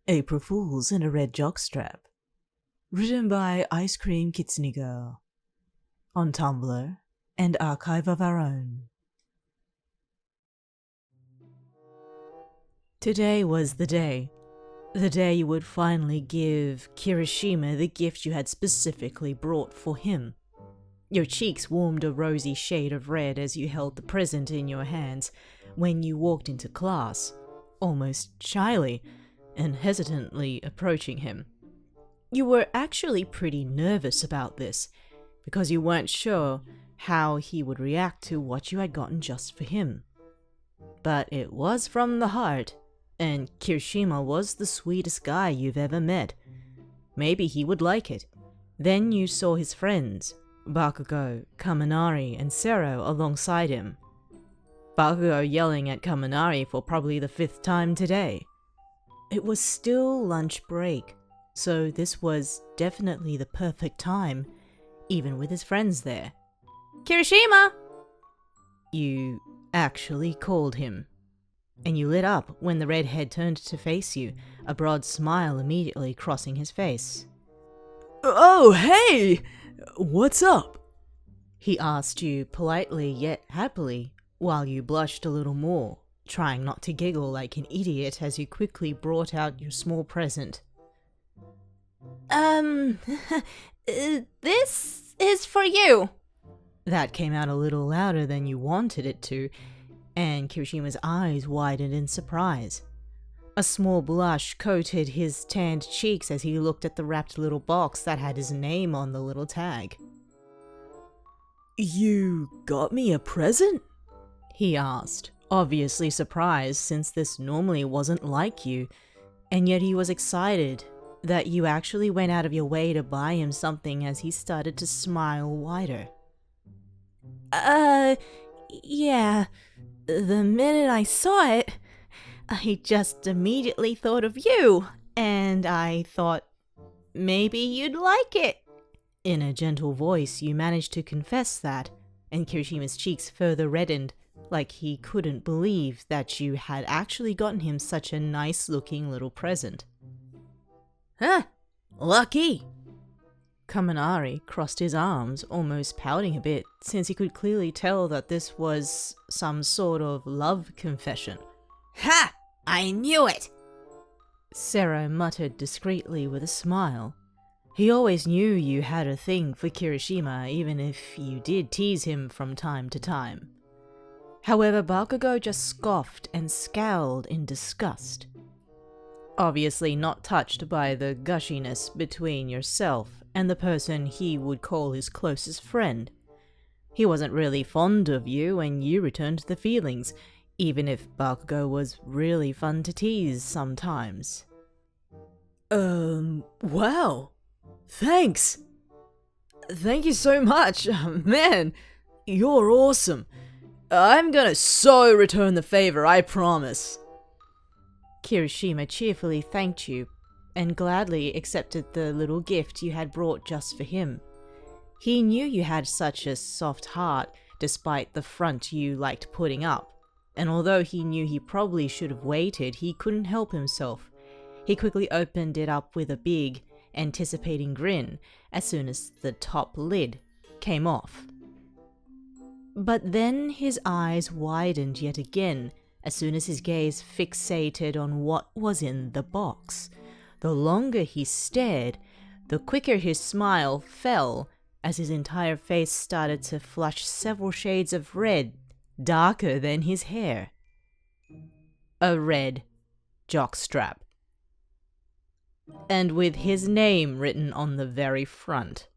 April Fools in a Red Jockstrap. Written by Ice Cream Kitsune Girl. On Tumblr and Archive of Our Own. Today was the day. The day you would finally give Kirishima the gift you had specifically brought for him. Your cheeks warmed a rosy shade of red as you held the present in your hands when you walked into class, almost shyly and hesitantly approaching him. You were actually pretty nervous about this, because you weren't sure how he would react to what you had gotten just for him. But it was from the heart, and Kirishima was the sweetest guy you've ever met. Maybe he would like it. Then you saw his friends, Bakugo, Kaminari, and Sero alongside him. Bakugo yelling at Kaminari for probably the 5th time today. It was still lunch break, so this was definitely the perfect time, even with his friends there. Kirishima! You actually called him. And you lit up when the redhead turned to face you, a broad smile immediately crossing his face. Oh, hey! What's up? He asked you politely yet happily, while you blushed a little more, trying not to giggle like an idiot as you quickly brought out your small present. This is for you. That came out a little louder than you wanted it to, and Kirishima's eyes widened in surprise. A small blush coated his tanned cheeks as he looked at the wrapped little box that had his name on the little tag. You got me a present? He asked, obviously surprised since this normally wasn't like you, and yet he was excited that you actually went out of your way to buy him something as he started to smile wider. Yeah. The minute I saw it, I just immediately thought of you, and I thought maybe you'd like it. In a gentle voice, you managed to confess that, and Kirishima's cheeks further reddened, like he couldn't believe that you had actually gotten him such a nice-looking little present. Huh? Lucky. Kaminari crossed his arms, almost pouting a bit, since he could clearly tell that this was some sort of love confession. Ha! I knew it! Sero muttered discreetly with a smile. He always knew you had a thing for Kirishima, even if you did tease him from time to time. However, Bakugo just scoffed and scowled in disgust. Obviously not touched by the gushiness between yourself and the person he would call his closest friend. He wasn't really fond of you and you returned the feelings, even if Bakugo was really fun to tease sometimes. Wow. Thanks. Thank you so much. Man, you're awesome. I'm gonna so return the favor, I promise. Kirishima cheerfully thanked you, and gladly accepted the little gift you had brought just for him. He knew you had such a soft heart, despite the front you liked putting up, and although he knew he probably should have waited, he couldn't help himself. He quickly opened it up with a big, anticipating grin as soon as the top lid came off. But then his eyes widened yet again as soon as his gaze fixated on what was in the box. The longer he stared, the quicker his smile fell as his entire face started to flush several shades of red, darker than his hair. A red jockstrap. And with his name written on the very front.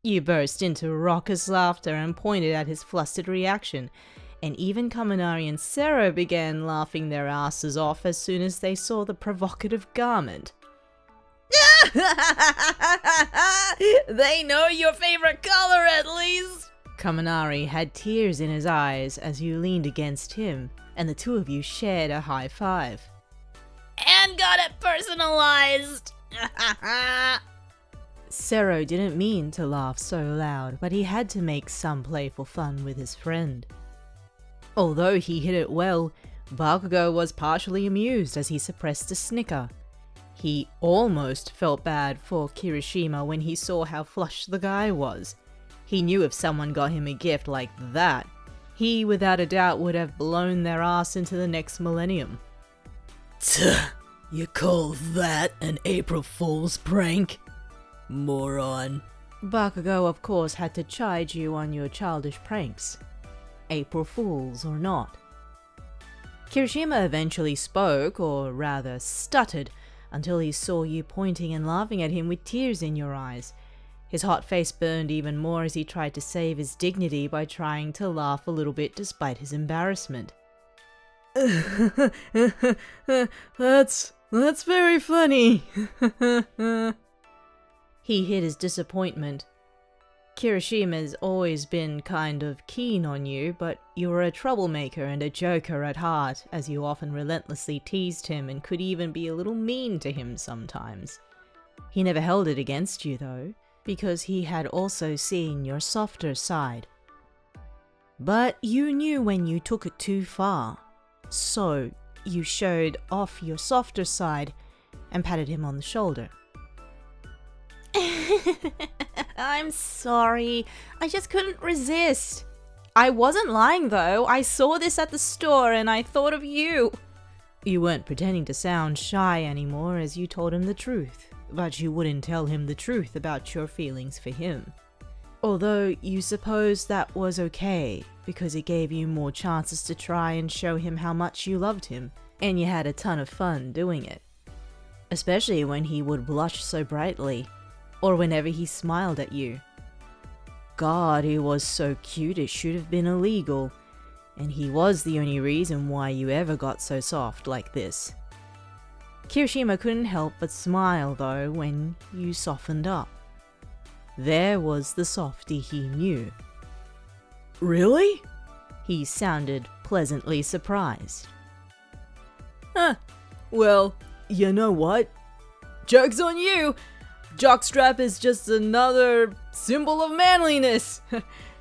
You burst into raucous laughter and pointed at his flustered reaction, and even Kaminari and Sero began laughing their asses off as soon as they saw the provocative garment. They know your favorite color at least. Kaminari had tears in his eyes as you leaned against him, and the two of you shared a high five. And got it personalized. Sero didn't mean to laugh so loud, but he had to make some playful fun with his friend. Although he hit it well, Bakugo was partially amused as he suppressed a snicker. He almost felt bad for Kirishima when he saw how flushed the guy was. He knew if someone got him a gift like that, he without a doubt would have blown their ass into the next millennium. Tuh, you call that an April Fool's prank? Moron. Bakugo of course had to chide you on your childish pranks, April Fools or not. Kirishima eventually spoke, or rather stuttered, until he saw you pointing and laughing at him with tears in your eyes. His hot face burned even more as he tried to save his dignity by trying to laugh a little bit despite his embarrassment. That's very funny. He hid his disappointment. Kirishima's always been kind of keen on you, but you were a troublemaker and a joker at heart, as you often relentlessly teased him and could even be a little mean to him sometimes. He never held it against you though, because he had also seen your softer side. But you knew when you took it too far, so you showed off your softer side and patted him on the shoulder. I'm sorry. I just couldn't resist. I wasn't lying though. I saw this at the store and I thought of you. You weren't pretending to sound shy anymore as you told him the truth, but you wouldn't tell him the truth about your feelings for him. Although you supposed that was okay, because it gave you more chances to try and show him how much you loved him, and you had a ton of fun doing it. Especially when he would blush so brightly, or whenever he smiled at you. God, he was so cute it should have been illegal, and he was the only reason why you ever got so soft like this. Kirishima couldn't help but smile though when you softened up. There was the softy he knew. Really? He sounded pleasantly surprised. Huh. Well, you know what? Joke's on you! Jockstrap is just another symbol of manliness.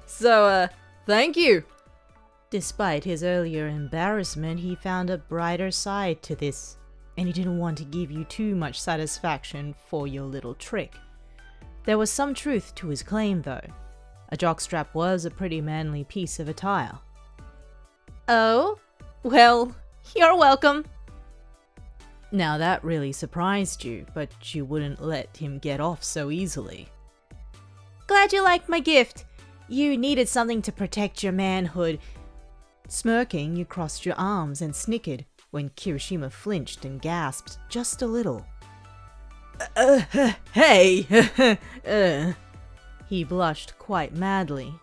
So, thank you. Despite his earlier embarrassment, he found a brighter side to this, and he didn't want to give you too much satisfaction for your little trick. There was some truth to his claim though. A jockstrap was a pretty manly piece of attire. Oh? Well, you're welcome. Now that really surprised you, but you wouldn't let him get off so easily. Glad you liked my gift. You needed something to protect your manhood. Smirking, you crossed your arms and snickered when Kirishima flinched and gasped just a little. Hey! He blushed quite madly.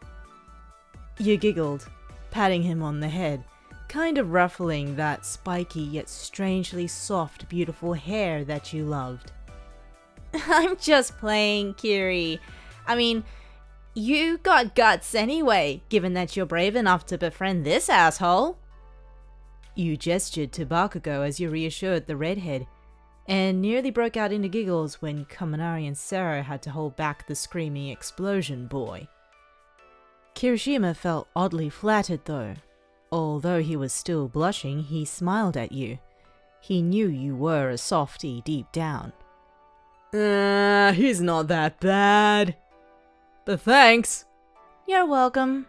You giggled, patting him on the head, kind of ruffling that spiky yet strangely soft, beautiful hair that you loved. I'm just playing, Kiri. I mean, you got guts anyway, given that you're brave enough to befriend this asshole. You gestured to Bakugo as you reassured the redhead, and nearly broke out into giggles when Kaminari and Sero had to hold back the screaming explosion boy. Kirishima felt oddly flattered though. Although he was still blushing, he smiled at you. He knew you were a softie deep down. He's not that bad. But thanks. You're welcome.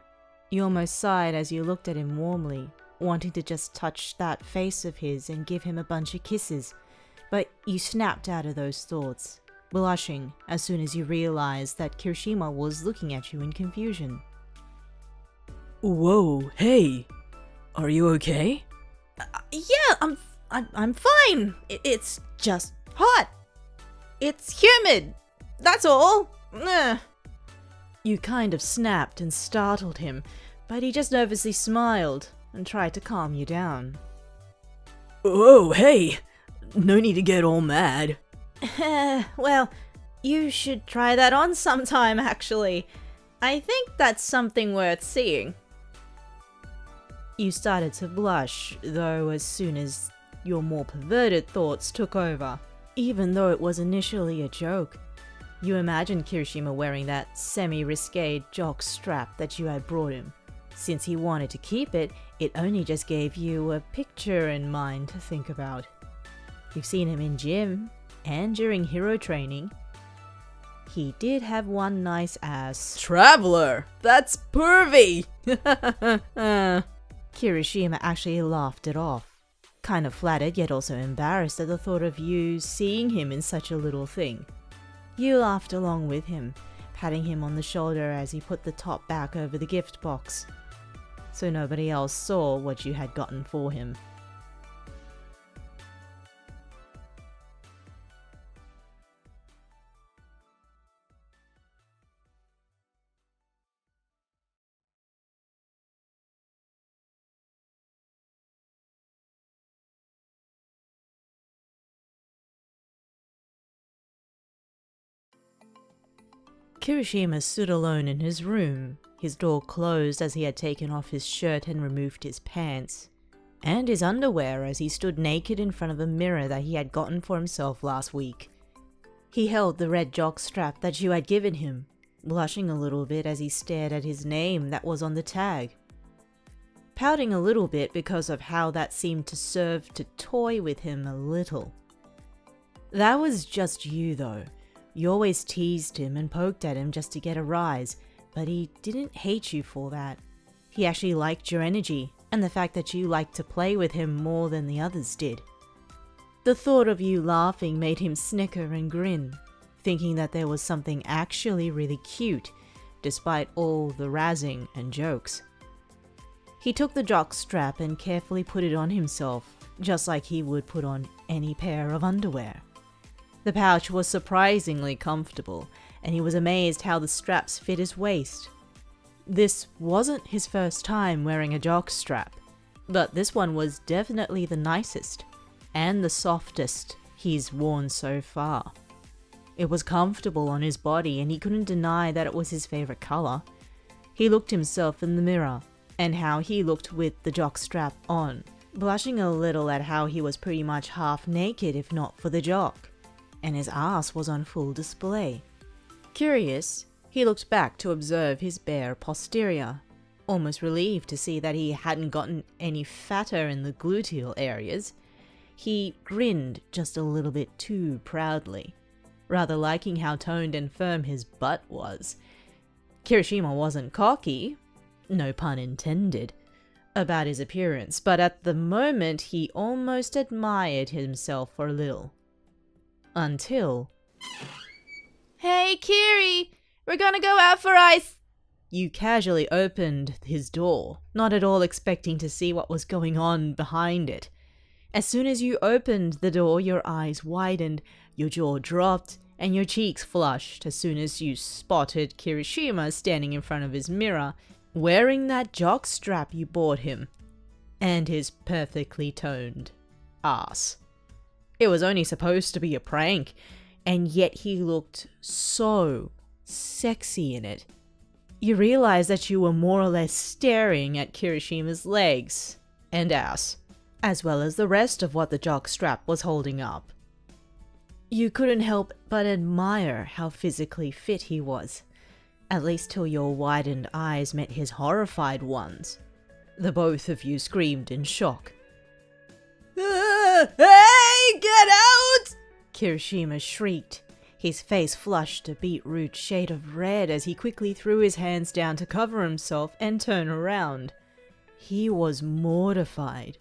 You almost sighed as you looked at him warmly, wanting to just touch that face of his and give him a bunch of kisses. But you snapped out of those thoughts, blushing as soon as you realized that Kirishima was looking at you in confusion. Whoa, hey. Are you okay? Yeah, I'm fine. It's just hot. It's humid. That's all. You kind of snapped and startled him, but he just nervously smiled and tried to calm you down. Oh, hey. No need to get all mad. Well, you should try that on sometime, actually. I think that's something worth seeing. You started to blush, though, as soon as your more perverted thoughts took over, even though it was initially a joke. You imagined Kirishima wearing that semi-risque jockstrap that you had brought him. Since he wanted to keep it, it only just gave you a picture in mind to think about. You've seen him in gym, and during hero training. He did have one nice ass. Traveler! That's pervy! Kirishima actually laughed it off. Kind of flattered yet also embarrassed at the thought of you seeing him in such a little thing. You laughed along with him, patting him on the shoulder as he put the top back over the gift box, so nobody else saw what you had gotten for him. Kirishima stood alone in his room, his door closed as he had taken off his shirt and removed his pants, and his underwear as he stood naked in front of a mirror that he had gotten for himself last week. He held the red jockstrap that you had given him, blushing a little bit as he stared at his name that was on the tag. Pouting a little bit because of how that seemed to serve to toy with him a little. That was just you though. You always teased him and poked at him just to get a rise, but he didn't hate you for that. He actually liked your energy, and the fact that you liked to play with him more than the others did. The thought of you laughing made him snicker and grin, thinking that there was something actually really cute, despite all the razzing and jokes. He took the jockstrap and carefully put it on himself, just like he would put on any pair of underwear. The pouch was surprisingly comfortable, and he was amazed how the straps fit his waist. This wasn't his first time wearing a jockstrap, but this one was definitely the nicest, and the softest he's worn so far. It was comfortable on his body, and he couldn't deny that it was his favorite color. He looked himself in the mirror, and how he looked with the jockstrap on, blushing a little at how he was pretty much half naked if not for the jock, and his ass was on full display. Curious, he looked back to observe his bare posterior, almost relieved to see that he hadn't gotten any fatter in the gluteal areas. He grinned just a little bit too proudly, rather liking how toned and firm his butt was. Kirishima wasn't cocky, no pun intended, about his appearance, but at the moment he almost admired himself for a little. Until... Hey, Kiri! We're gonna go out for ice! You casually opened his door, not at all expecting to see what was going on behind it. As soon as you opened the door, your eyes widened, your jaw dropped, and your cheeks flushed as soon as you spotted Kirishima standing in front of his mirror, wearing that jockstrap you bought him, and his perfectly toned ass. It was only supposed to be a prank, and yet he looked so sexy in it. You realized that you were more or less staring at Kirishima's legs and ass, as well as the rest of what the jockstrap was holding up. You couldn't help but admire how physically fit he was, at least till your widened eyes met his horrified ones. The both of you screamed in shock. Hey, get out! Kirishima shrieked, his face flushed a beetroot shade of red as he quickly threw his hands down to cover himself and turn around. He was mortified.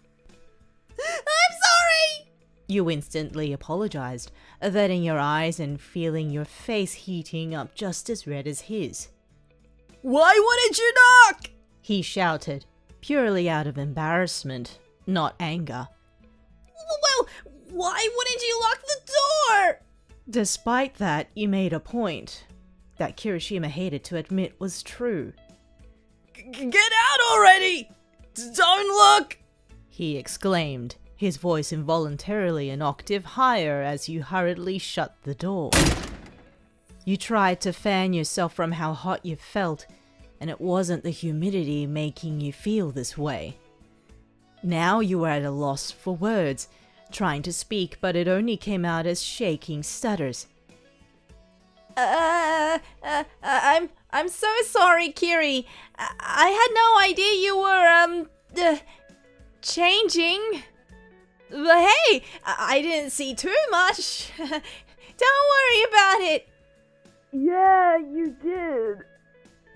I'm sorry! You instantly apologized, averting your eyes and feeling your face heating up just as red as his. Why wouldn't you knock? He shouted, purely out of embarrassment, not anger. Well, why wouldn't you lock the door? Despite that, you made a point that Kirishima hated to admit was true. Get out already! Don't look! He exclaimed, his voice involuntarily an octave higher as you hurriedly shut the door. You tried to fan yourself from how hot you felt, and it wasn't the humidity making you feel this way. Now you were at a loss for words, trying to speak, but it only came out as shaking stutters. I'm so sorry, Kiri. I had no idea you were, changing. But hey, I didn't see too much. Don't worry about it. Yeah, you did.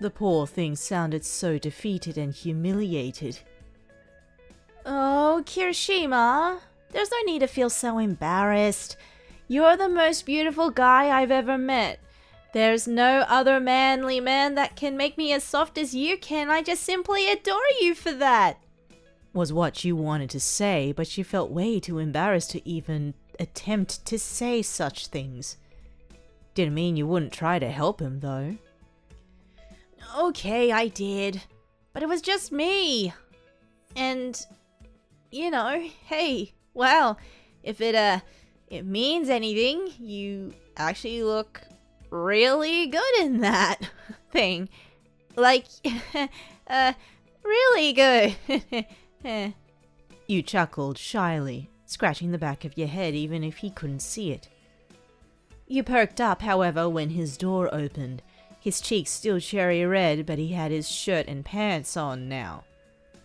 The poor thing sounded so defeated and humiliated. Oh, Kirishima, there's no need to feel so embarrassed. You're the most beautiful guy I've ever met. There's no other manly man that can make me as soft as you can. I just simply adore you for that. Was what you wanted to say, but she felt way too embarrassed to even attempt to say such things. Didn't mean you wouldn't try to help him, though. Okay, I did. But it was just me. And, you know, hey, well, if it means anything, you actually look really good in that thing. Like, really good. You chuckled shyly, scratching the back of your head even if he couldn't see it. You perked up, however, when his door opened. His cheeks still cherry red, but he had his shirt and pants on now.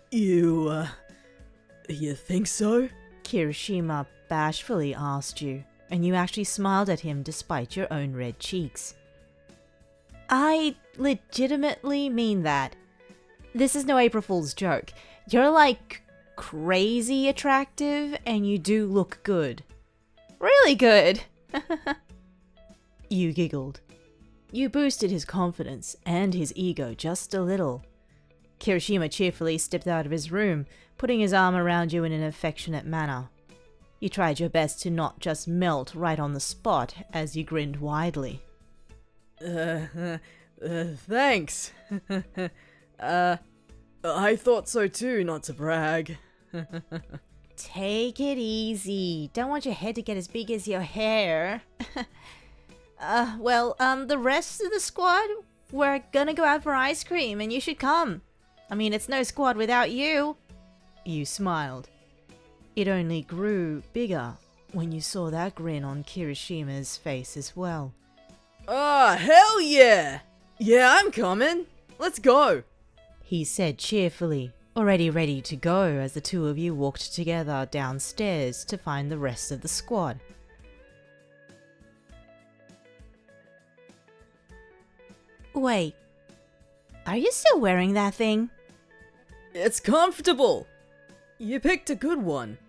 You think so? Kirishima bashfully asked you, and you actually smiled at him despite your own red cheeks. I legitimately mean that. This is no April Fool's joke. You're like crazy attractive and you do look good. Really good. You giggled. You boosted his confidence and his ego just a little. Kirishima cheerfully stepped out of his room, putting his arm around you in an affectionate manner. You tried your best to not just melt right on the spot as you grinned widely. Thanks. I thought so too, not to brag. Take it easy. Don't want your head to get as big as your hair. The rest of the squad, we're gonna go out for ice cream and you should come. I mean, it's no squad without you. You smiled. It only grew bigger when you saw that grin on Kirishima's face as well. Oh, hell yeah! Yeah, I'm coming. Let's go. He said cheerfully, already ready to go as the two of you walked together downstairs to find the rest of the squad. Wait, are you still wearing that thing? It's comfortable. You picked a good one.